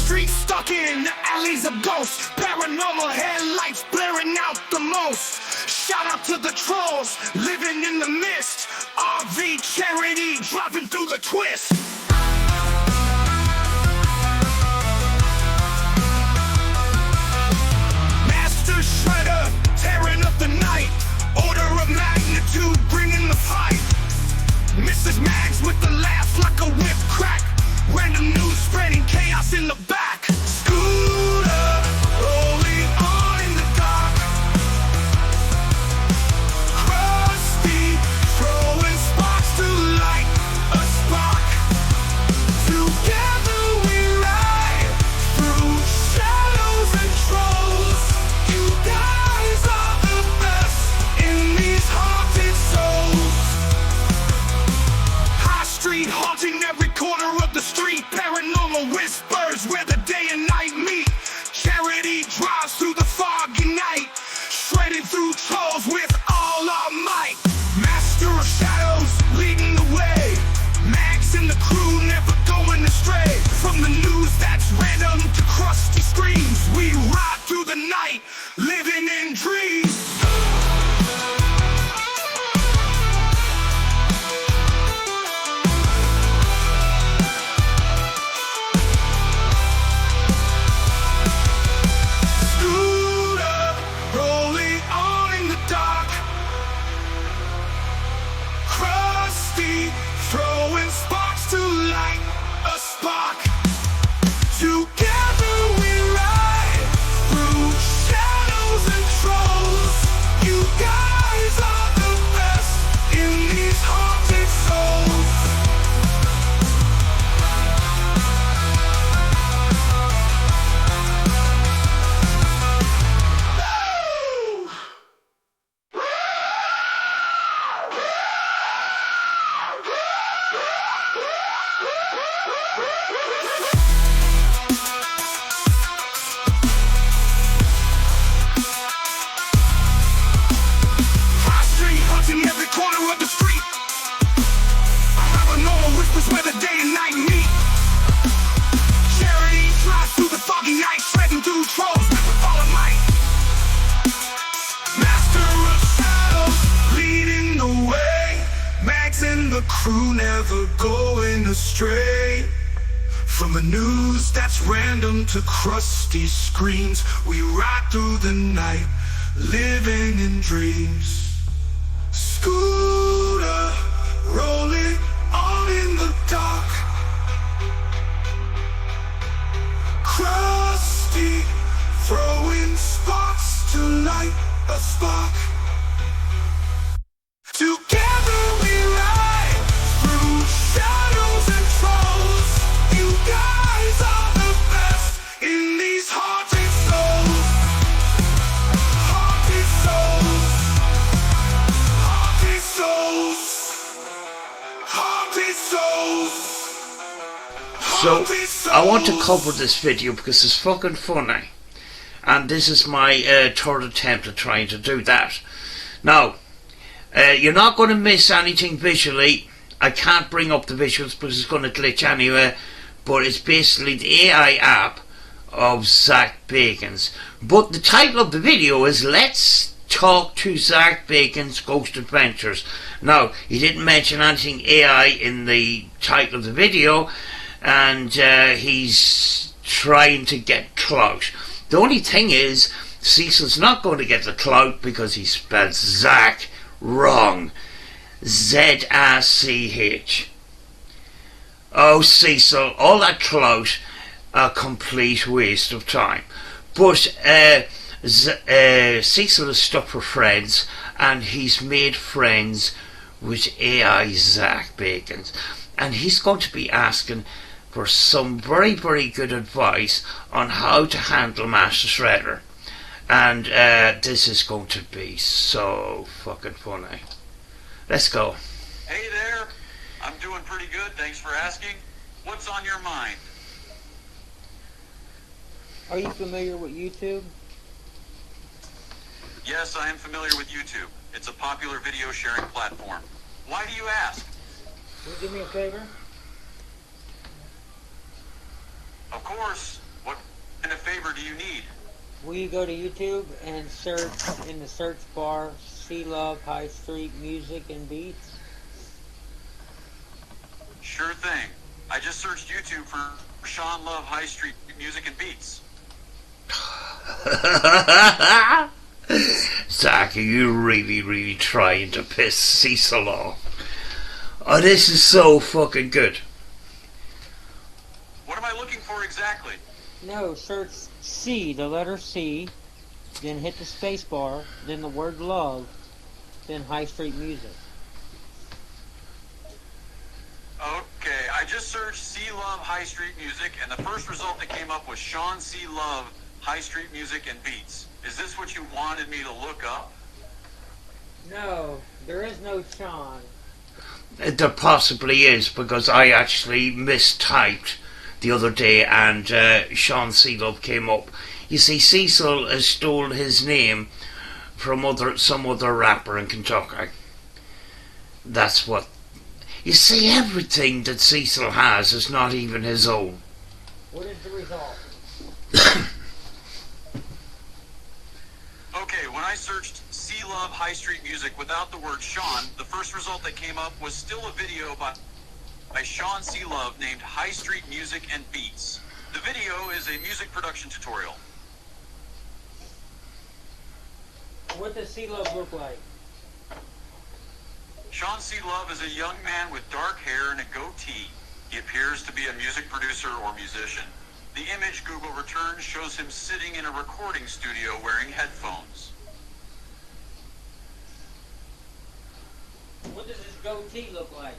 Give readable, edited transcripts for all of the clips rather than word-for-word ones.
streets stuck in the alleys of ghosts. Paranormal headlights blaring out the most. Shout out to the trolls living in the mist. RV charity driving through the twist. Master Shredder tearing up the night. Order of magnitude bringing the fight. Mrs. Mags with the laugh like a whip crack. Random news spreading chaos in the back. Scooter rolling on in the dark. Krusty throwing sparks to light a spark. Together we ride through shadows and trolls. You guys are the best in these haunted souls. High street haunting every corner of the street. Paranormal whispers where the day and night meet. Charity drives through the foggy night, shredding through trolls with all our might. Master of shadows leading the way. Mags and the crew never going astray. From the news that's random to crusty screams, we ride through the night, living in dreams. Throwing sparks to light a spark. Together we ride through shadows and trolls. You guys are the best in these haunted souls. Where the day and night meet. Charity drives through the foggy night, shredding through trolls with all of might. Master of shadows leading the way. Mags and the crew never going astray. From the news that's random to crusty screams, we ride through the night, living in dreams. Scooter rolling on in the dark. Krusty throwing sparks to light a spark. Together we ride through shadows and trolls. You guys are the best in these haunted souls. Haunted souls. Haunted souls. So, I want to cover this video because it's fucking funny. And this is my third attempt at trying to do that. Now, you're not going to miss anything visually. I can't bring up the visuals because it's going to glitch anyway. But it's basically the AI app of Zak Bagans. But the title of the video is Let's Talk to Zak Bagans Ghost Adventures. Now, he didn't mention anything AI in the title of the video, and he's trying to get clout. The only thing is, Cecil's not going to get the clout because he spells Zak wrong. Z-A-C-H. Oh, Cecil, all that clout, a complete waste of time. But Cecil is stuck for friends, and he's made friends with AI Zak Bagans, and he's going to be asking for some very, very good advice on how to handle Master Shredder. And this is going to be so fucking funny. Let's go. Hey there, I'm doing pretty good, thanks for asking. What's on your mind? Are you familiar with YouTube? Yes, I am familiar with YouTube. It's a popular video sharing platform. Why do you ask? Can you do me a favor? Of course. of favor do you need? Will you go to YouTube and search in the search bar "C Love High Street Music and Beats"? Sure thing. I just searched YouTube for Sean Love High Street Music and Beats. Zach, are you really trying to piss Cecil off? Oh, this is so fucking good. What am I looking for exactly? No, search C, the letter C, then hit the space bar, then the word love, then High Street Music. Okay, I just searched C Love High Street Music, and the first result that came up was Sean C. Love High Street Music and Beats. Is this what you wanted me to look up? No, there is no Sean. There possibly is, because I actually mistyped the other day and Sean C. Love came up. You see, Cecil has stole his name from some other rapper in Kentucky. That's what... You see, everything that Cecil has is not even his own. What is the result? Okay, when I searched C Love High Street Music without the word Sean, the first result that came up was still a video by Sean C. Love named High Street Music and Beats. The video is a music production tutorial. What does C Love look like? Sean C. Love is a young man with dark hair and a goatee. He appears to be a music producer or musician. The image Google returns shows him sitting in a recording studio wearing headphones. What does his goatee look like?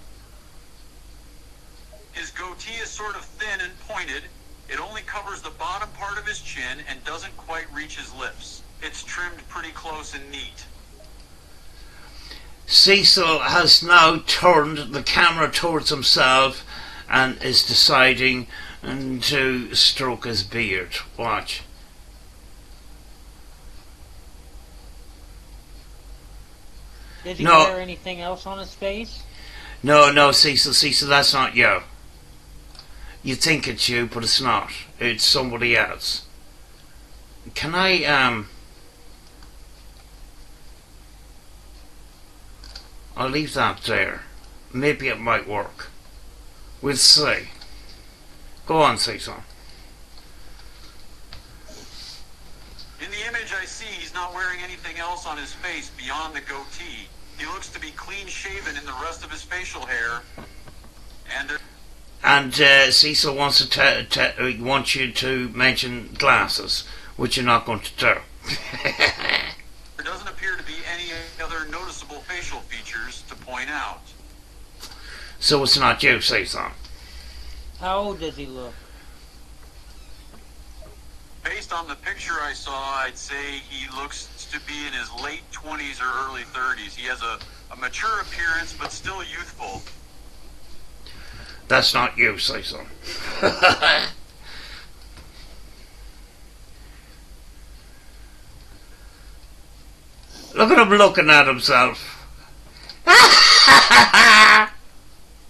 His goatee is sort of thin and pointed. It only covers the bottom part of his chin and doesn't quite reach his lips. It's trimmed pretty close and neat. Cecil has now turned the camera towards himself and is deciding to stroke his beard. Watch. Did he No. wear anything else on his face? No, Cecil, that's not you. You think it's you, but it's not. It's somebody else. Can I, I'll leave that there. Maybe it might work. We'll see. Go on, Cecil. In the image I see, he's not wearing anything else on his face beyond the goatee. He looks to be clean shaven in the rest of his facial hair. And Cecil wants wants you to mention glasses, which you're not going to do. There doesn't appear to be any other noticeable facial features to point out. So it's not you, Cecil. How old does he look? Based on the picture I saw, I'd say he looks to be in his late 20s or early 30s. He has a mature appearance, but still youthful. That's not you, Cecil. Look at him looking at himself.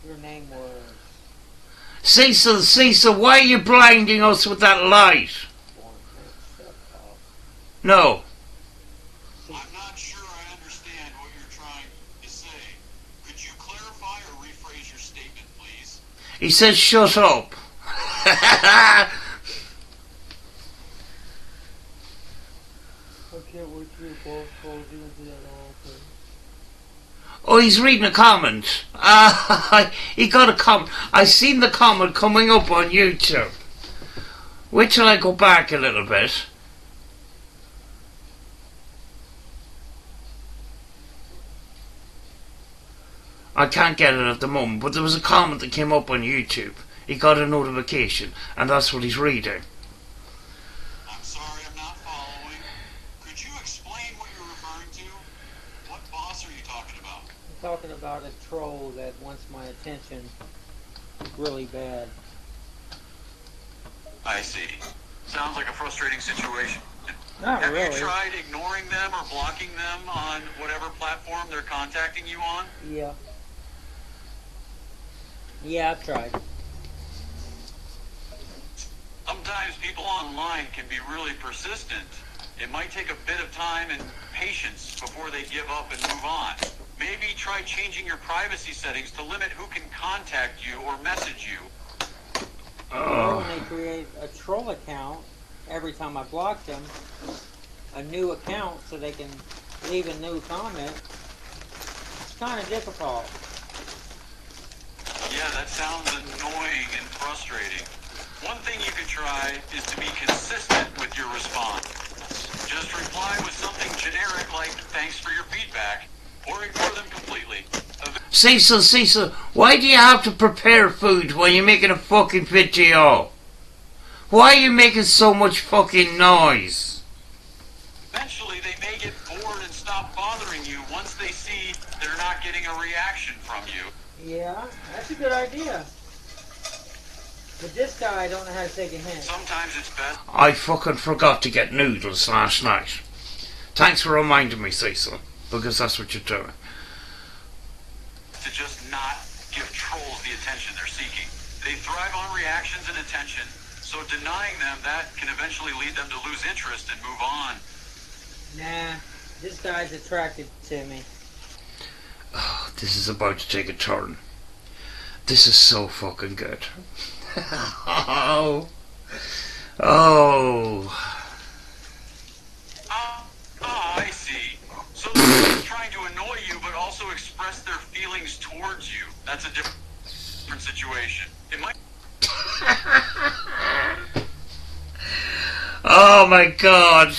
Your name was... Cecil, why are you blinding us with that light? No. I'm not sure I understand what you're trying to say. Could you clarify or rephrase your statement, please? He says shut up. I can't wait till your boss calls you into that office. Oh, he's reading a comment. He got a comment. I seen the comment coming up on YouTube. Wait till I go back a little bit. I can't get it at the moment, but there was a comment that came up on YouTube. He got a notification, and that's what he's reading. I'm sorry, I'm not following. Could you explain what you're referring to? What boss are you talking about? I'm talking about a troll that wants my attention really bad. I see. Sounds like a frustrating situation. Not Have really. you tried ignoring them or blocking them on whatever platform they're contacting you on? Yeah. Yeah, I've tried. Sometimes Sometimes people online can be really persistent. It might take a bit of time and patience before they give up and move on. Maybe try changing your privacy settings to limit who can contact you or message you. Or when they create a troll account, every time I block them, a new account so they can leave a new comment. It's kind of difficult. Yeah, that sounds annoying and frustrating. One thing you could try is to be consistent with your response. Just reply with something generic like, thanks for your feedback, or ignore them completely. Cecil, why do you have to prepare food when you're making a fucking video? Why are you making so much fucking noise? Eventually, they may get bored and stop bothering you once they see they're not getting a reaction from you. Yeah, that's a good idea. But this guy, I don't know how to take a hint. Sometimes it's best I fucking forgot to get noodles last night. Thanks for reminding me, Cecil, because that's what you're doing. to just not give trolls the attention they're seeking. They thrive on reactions and attention, so denying them that can eventually lead them to lose interest and move on. Nah, this guy's attracted to me. Oh, this is about to take a turn. This is so fucking good. Oh. I see. So they're trying to annoy you, but also express their feelings towards you. That's a different situation. It might Oh my god.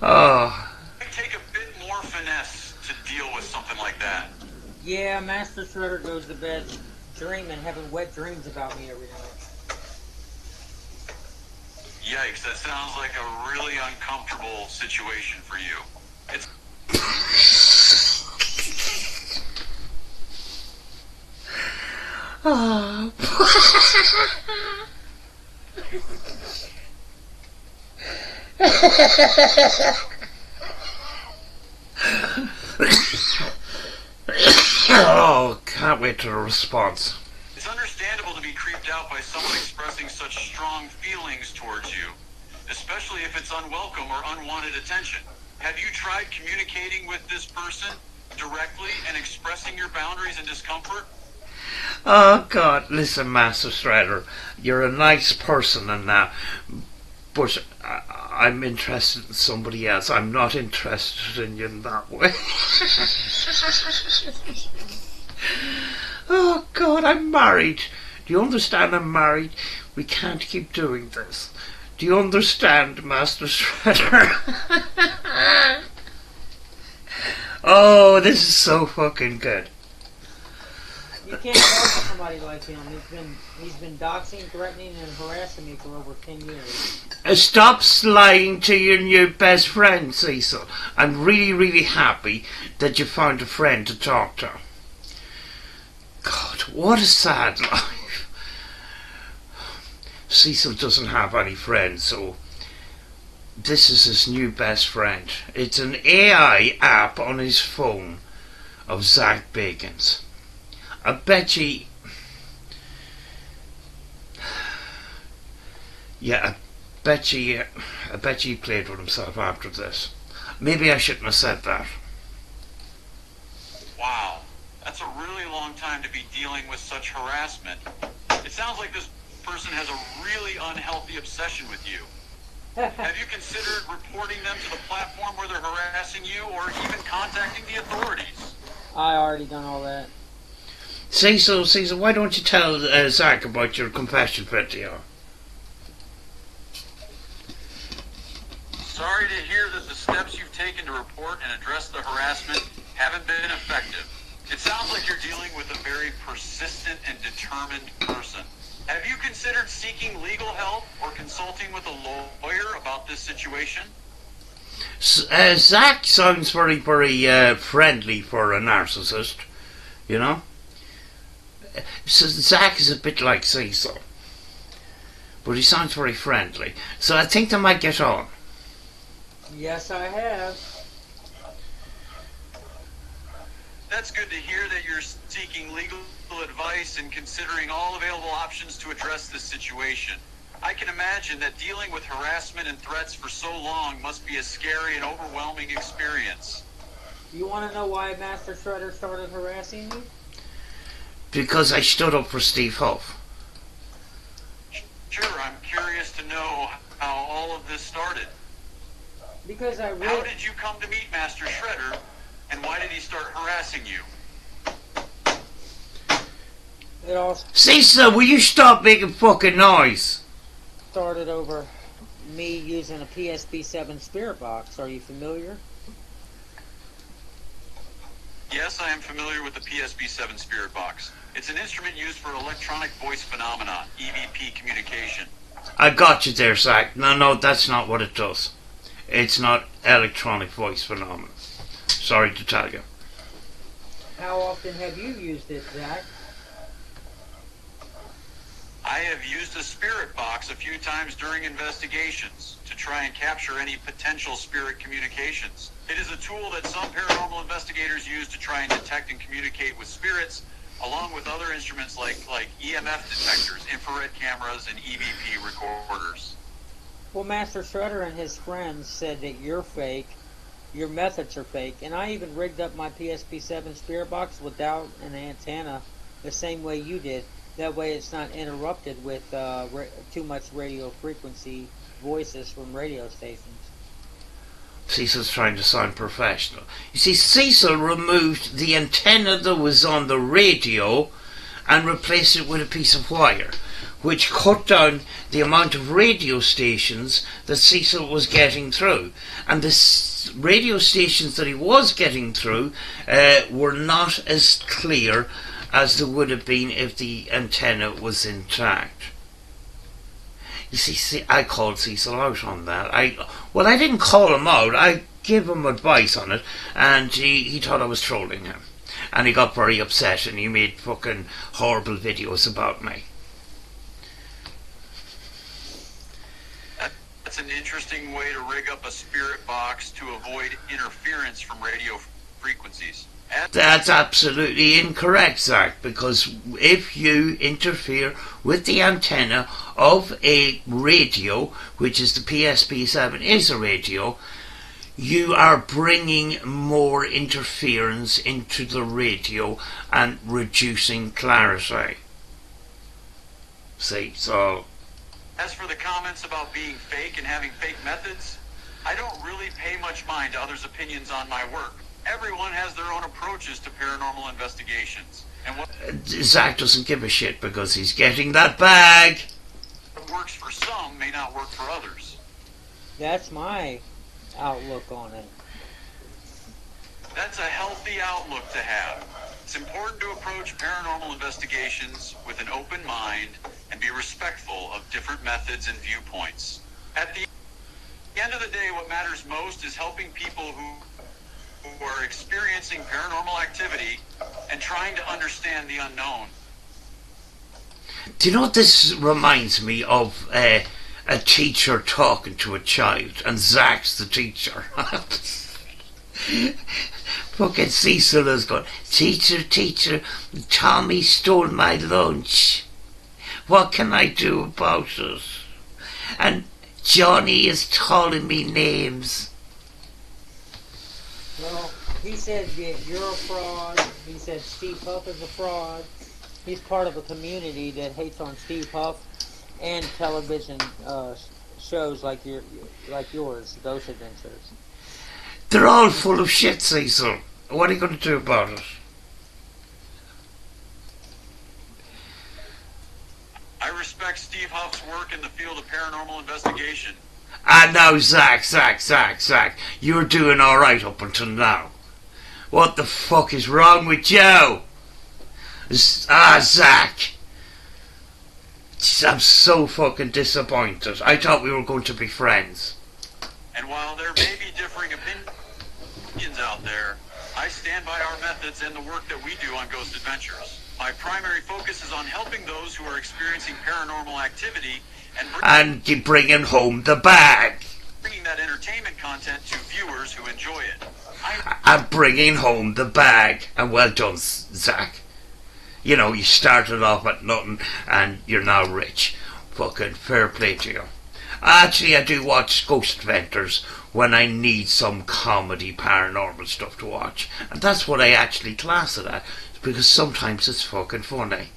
Oh. take a bit more finesse to deal with something like that. Yeah, Master Shredder goes to bed dreaming, having wet dreams about me every night. Yikes, that sounds like a really uncomfortable situation for you. It's Oh. Oh, can't wait to the response. It's understandable to be creeped out by someone expressing such strong feelings towards you, especially if it's unwelcome or unwanted attention. Have you tried communicating with this person directly and expressing your boundaries and discomfort? Oh God, listen, Master Shredder, you're a nice person and that, but I'm interested in somebody else. I'm not interested in you in that way. Oh God, I'm married. Do you understand I'm married? We can't keep doing this. Do you understand, Master Shredder? Oh, this is so fucking good. You can't talk to somebody like him. He's been doxing, threatening, and harassing me for over 10 years. Stop lying to your new best friend, Cecil. I'm really happy that you found a friend to talk to. God, what a sad life. Cecil doesn't have any friends, so this is his new best friend. It's an AI app on his phone of Zak Bagans. I bet you... Yeah, I bet you he played with himself after this. Maybe I shouldn't have said that. Wow, that's a really long time to be dealing with such harassment. It sounds like this person has a really unhealthy obsession with you. Have you considered reporting them to the platform where they're harassing you, or even contacting the authorities? I already done all that. Cecil, why don't you tell Zach about your confession video? Sorry to hear that the steps you've taken to report and address the harassment haven't been effective. It sounds like you're dealing with a very persistent and determined person. Have you considered seeking legal help or consulting with a lawyer about this situation? Zach sounds very friendly for a narcissist, you know? So Zach is a bit like Cecil, but he sounds very friendly. So I think they might get on. Yes, I have. That that's good to hear that you're seeking legal advice and considering all available options to address this situation. I can imagine that dealing with harassment and threats for so long must be a scary and overwhelming experience. You want to know why Master Shredder started harassing you? Because I stood up for Steve Huff. Sure, I'm curious to know how all of this started. Because I How really... did you come to meet Master Shredder, and why did he start harassing you? It all Cecil, will you stop making fucking noise? started over me using a PSP-7 spirit box. Are you familiar? Yes, I am familiar with the PSP-7 Spirit Box. It's an instrument used for electronic voice phenomenon, EVP communication. I got you there, Zach. No, that's not what it does. It's not electronic voice phenomenon. Sorry to tell you. How often have you used it, Zach? I have used a spirit box a few times during investigations to try and capture any potential spirit communications. It is a tool that some paranormal investigators use to try and detect and communicate with spirits, along with other instruments like EMF detectors, infrared cameras, and EVP recorders. Well, Master Shredder and his friends said that you're fake, your methods are fake, and I even rigged up my PSP-7 spirit box without an antenna the same way you did. That way it's not interrupted with too much radio frequency voices from radio stations. Cecil's trying to sound professional. You see, Cecil removed the antenna that was on the radio and replaced it with a piece of wire, which cut down the amount of radio stations that Cecil was getting through. And the radio stations that he was getting through were not as clear as they would have been if the antenna was intact. You see, I called Cecil out on that. I didn't call him out. I gave him advice on it, and he thought I was trolling him. And he got very upset, and he made fucking horrible videos about me. That's an interesting way to rig up a spirit box to avoid interference from radio frequencies. That's absolutely incorrect, Zach, because if you interfere with the antenna of a radio, which is the PSP-7 is a radio, you are bringing more interference into the radio and reducing clarity. See, so... As for the comments about being fake and having fake methods, I don't really pay much mind to others' opinions on my work. Everyone has their own approaches to paranormal investigations. And what Zach doesn't give a shit because he's getting that bag. works for some may not work for others. That's my outlook on it. That's a healthy outlook to have. It's important to approach paranormal investigations with an open mind and be respectful of different methods and viewpoints. At the end of the day, what matters most is helping people who are experiencing paranormal activity and trying to understand the unknown. Do you know what this reminds me of? A teacher talking to a child, and Zach's the teacher. Fucking Cecil is going, teacher, Tommy stole my lunch. What can I do about it? And Johnny is calling me names. Well, he said that you're a fraud. He said Steve Huff is a fraud. He's part of a community that hates on Steve Huff and television shows like yours, Ghost Adventures. They're all full of shit, Cecil. What are you going to do about it? I respect Steve Huff's work in the field of paranormal investigation. Now, Zach, you're doing alright up until now. What the fuck is wrong with you? Zach. I'm so fucking disappointed. I thought we were going to be friends. And while there may be differing opinions out there, I stand by our methods and the work that we do on Ghost Adventures. My primary focus is on helping those who are experiencing paranormal activity And bringing home the bag. bringing that entertainment content to viewers who enjoy it. and bringing home the bag. And well done, Zach. You know, you started off at nothing and you're now rich. Fucking fair play to you. Actually, I do watch Ghost Adventures when I need some comedy, paranormal stuff to watch. And that's what I actually class it at, because sometimes it's fucking funny.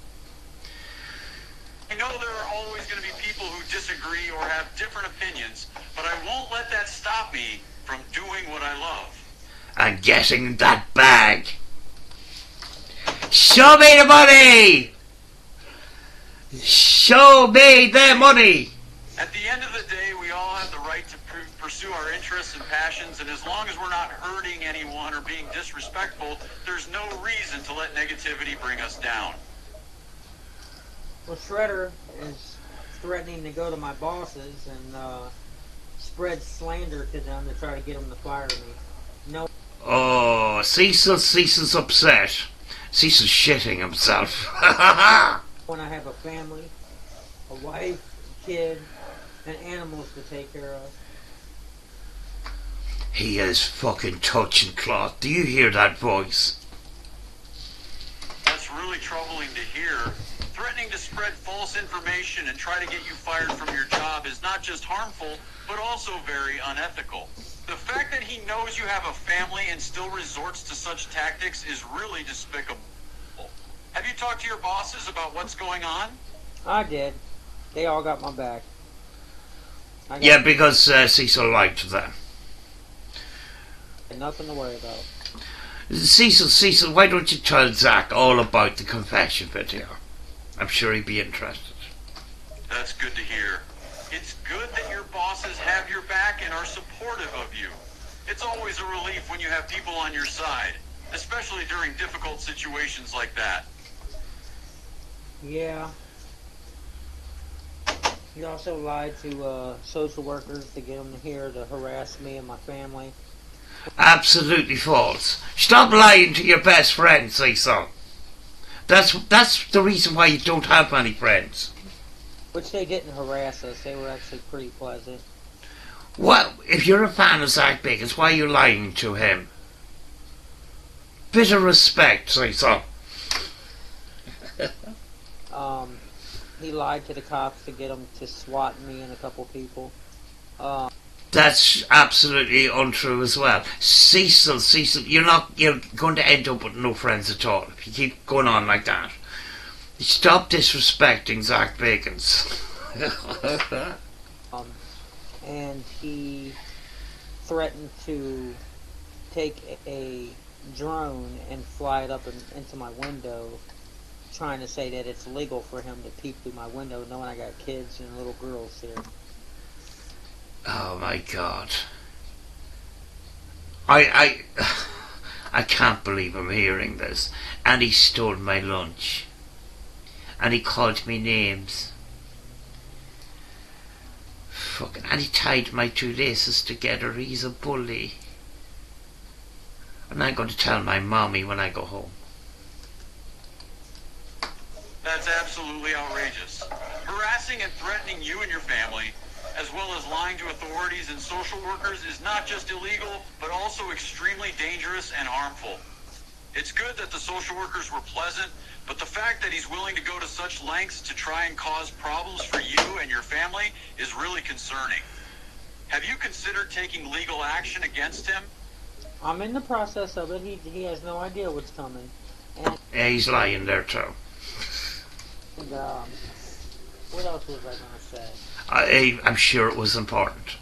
I know there are always going to be people who disagree or have different opinions, but I won't let that stop me from doing what I love. And getting that bag. Show me the money! Show me the money! At the end of the day, we all have the right to pursue our interests and passions, and as long as we're not hurting anyone or being disrespectful, there's no reason to let negativity bring us down. Well, Shredder is threatening to go to my bosses and spread slander to them to try to get them to fire me. No. Oh, Cecil's upset. Cecil's shitting himself. When I have a family, a wife, a kid, and animals to take care of. He is fucking touching cloth. Do you hear that voice? That's really troubling to hear. Threatening to spread false information and try to get you fired from your job is not just harmful, but also very unethical. The fact that he knows you have a family and still resorts to such tactics is really despicable. Have you talked to your bosses about what's going on? I did. They all got my back. Yeah, because Cecil liked them. Nothing to worry about. Cecil, why don't you tell Zach all about the confession video? I'm sure he'd be interested. That's good to hear. It's good that your bosses have your back and are supportive of you. It's always a relief when you have people on your side, especially during difficult situations like that. Yeah. He also lied to social workers to get them here to harass me and my family. Absolutely false. Stop lying to your best friend, Cecil. That's the reason why you don't have many friends. Which they didn't harass us. They were actually pretty pleasant. Well, if you're a fan of Zak Bagans, why are you lying to him? Bit of respect, Cecil. He lied to the cops to get them to SWAT me and a couple people. That's absolutely untrue as well. Cecil, you're going to end up with no friends at all if you keep going on like that. Stop disrespecting Zak Bagans. And he threatened to take a drone and fly it up into my window, trying to say that it's legal for him to peek through my window, knowing I got kids and little girls here. Oh my God. I can't believe I'm hearing this. And he stole my lunch. And he called me names. Fucking, and he tied my two laces together. He's a bully. And I'm going to tell my mommy when I go home. That's absolutely outrageous. Harassing and threatening you and your family, as well as lying to authorities and social workers, is not just illegal, but also extremely dangerous and harmful. It's good that the social workers were pleasant, but the fact that he's willing to go to such lengths to try and cause problems for you and your family is really concerning. Have you considered taking legal action against him? I'm in the process of it. He has no idea what's coming. And Yeah, he's lying there too. what else was I going to say? I'm sure it was important.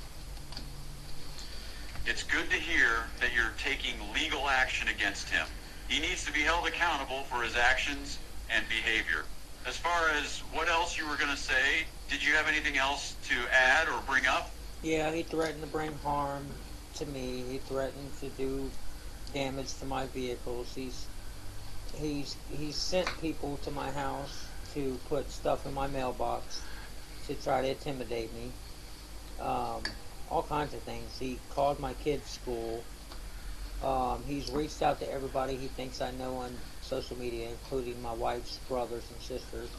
It's good to hear that you're taking legal action against him. He needs to be held accountable for his actions and behavior. As far as what else you were going to say, did you have anything else to add or bring up? Yeah, he threatened to bring harm to me. He threatened to do damage to my vehicles. He's sent people to my house to put stuff in my mailbox to try to intimidate me. All kinds of things. He called my kid's school. He's reached out to everybody he thinks I know on social media, including my wife's brothers and sisters,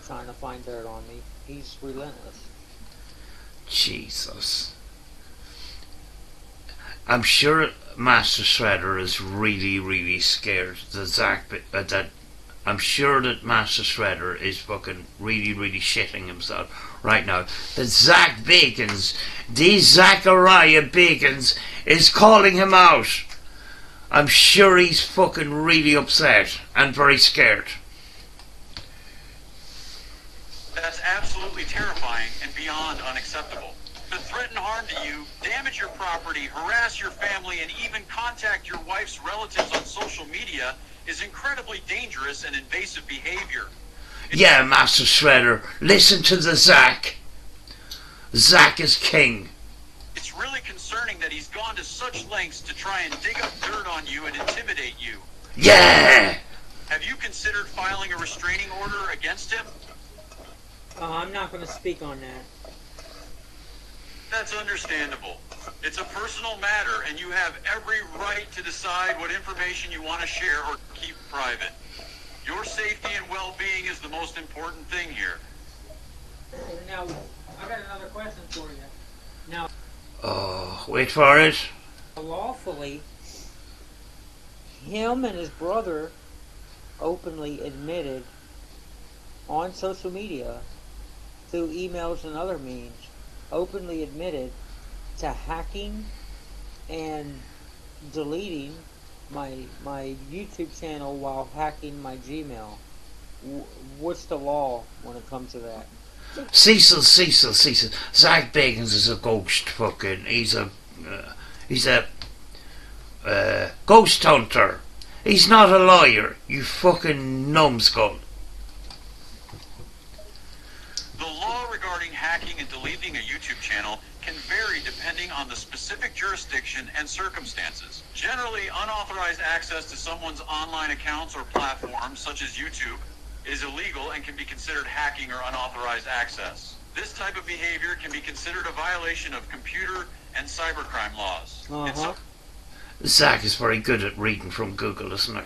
trying to find dirt on me. He's relentless. Jesus. I'm sure Master Shredder is really scared that I'm sure that Master Shredder is fucking really shitting himself right now. That Zak Bagans, the Zachariah Bagans, is calling him out. I'm sure he's fucking really upset and very scared. That's absolutely terrifying and beyond unacceptable. To threaten harm to you, damage your property, harass your family, and even contact your wife's relatives on social media is incredibly dangerous and invasive behavior. Yeah, Master Shredder, listen to the Zak. Zak is king. It's really concerning that he's gone to such lengths to try and dig up dirt on you and intimidate you. Yeah! Have you considered filing a restraining order against him? I'm not going to speak on that. That's understandable. It's a personal matter, and you have every right to decide what information you want to share or keep private. Your safety and well-being is the most important thing here. Now, I got another question for you. Now, Oh, wait for it. lawfully, him and his brother openly admitted on social media, through emails and other means, openly admitted to hacking and deleting my YouTube channel while hacking my Gmail. What's the law when it comes to that? Cecils. Zak Bagans is a ghost fucking. He's a ghost hunter. He's not a lawyer. You fucking numbskull. The law regarding hacking and deleting a YouTube channel can vary depending on the specific jurisdiction and circumstances. Generally, unauthorized access to someone's online accounts or platforms, such as YouTube, is illegal and can be considered hacking or unauthorized access. This type of behavior can be considered a violation of computer and cybercrime laws. In some Zak is very good at reading from Google, isn't he?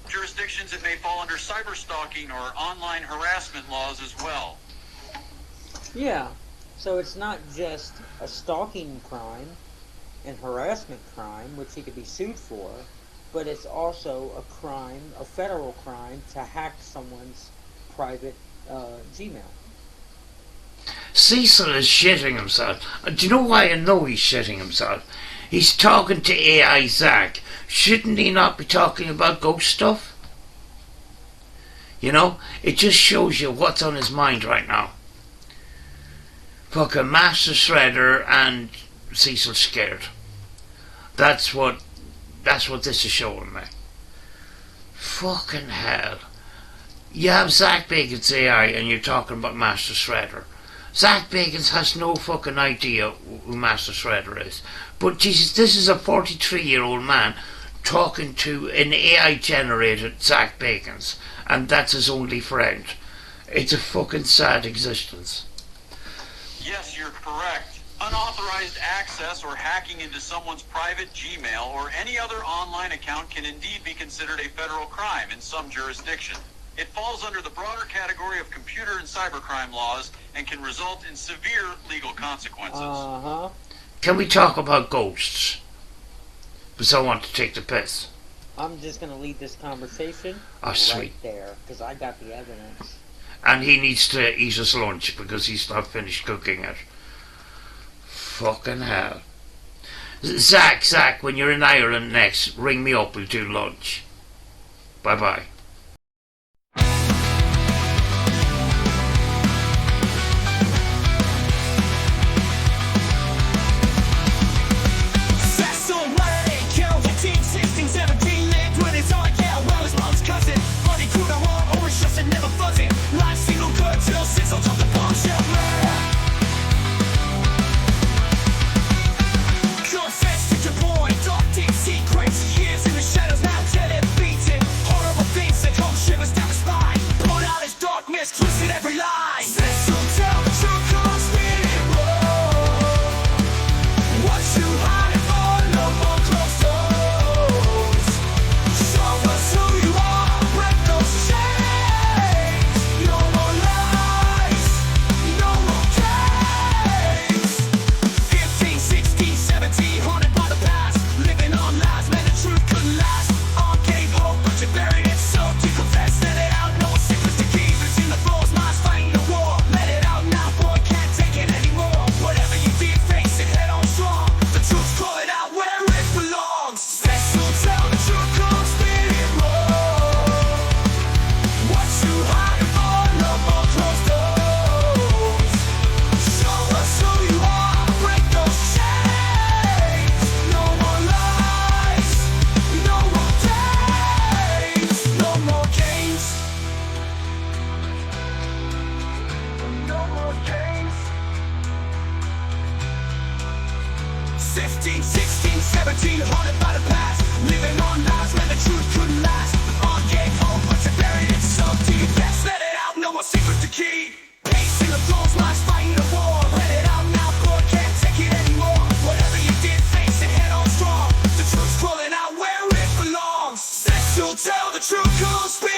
jurisdictions, it may fall under cyberstalking or online harassment laws as well. Yeah, so it's not just a stalking crime and harassment crime, which he could be sued for, but it's also a crime, a federal crime, to hack someone's private Gmail. Cecil is shitting himself. Do you know why I know he's shitting himself? He's talking to AI Zak. Shouldn't he not be talking about ghost stuff? You know, it just shows you what's on his mind right now. Fucking Master Shredder and Cecil scared. That's what this is showing me. Fucking hell. You have Zak Bagans AI and you're talking about Master Shredder. Zak Bagans has no fucking idea who Master Shredder is. But Jesus, this is a 43-year-old man talking to an AI-generated Zak Bagans, and that's his only friend. It's a fucking sad existence. Yes, you're correct. Unauthorized access or hacking into someone's private Gmail or any other online account can indeed be considered a federal crime in some jurisdiction. It falls under the broader category of computer and cybercrime laws and can result in severe legal consequences. Can we talk about ghosts? Because I want to take the piss. I'm just going to lead this conversation Sweet. right there, because I got the evidence. And he needs to eat his lunch because he's not finished cooking it. Fucking hell. Zak, when you're in Ireland next, ring me up, we'll do lunch. Bye-bye. Cecils on the bombshell man. Confess to your boy, dark deep secrets. Years in the shadows, now dead and beaten. Horrible things tell the truth, cool spin.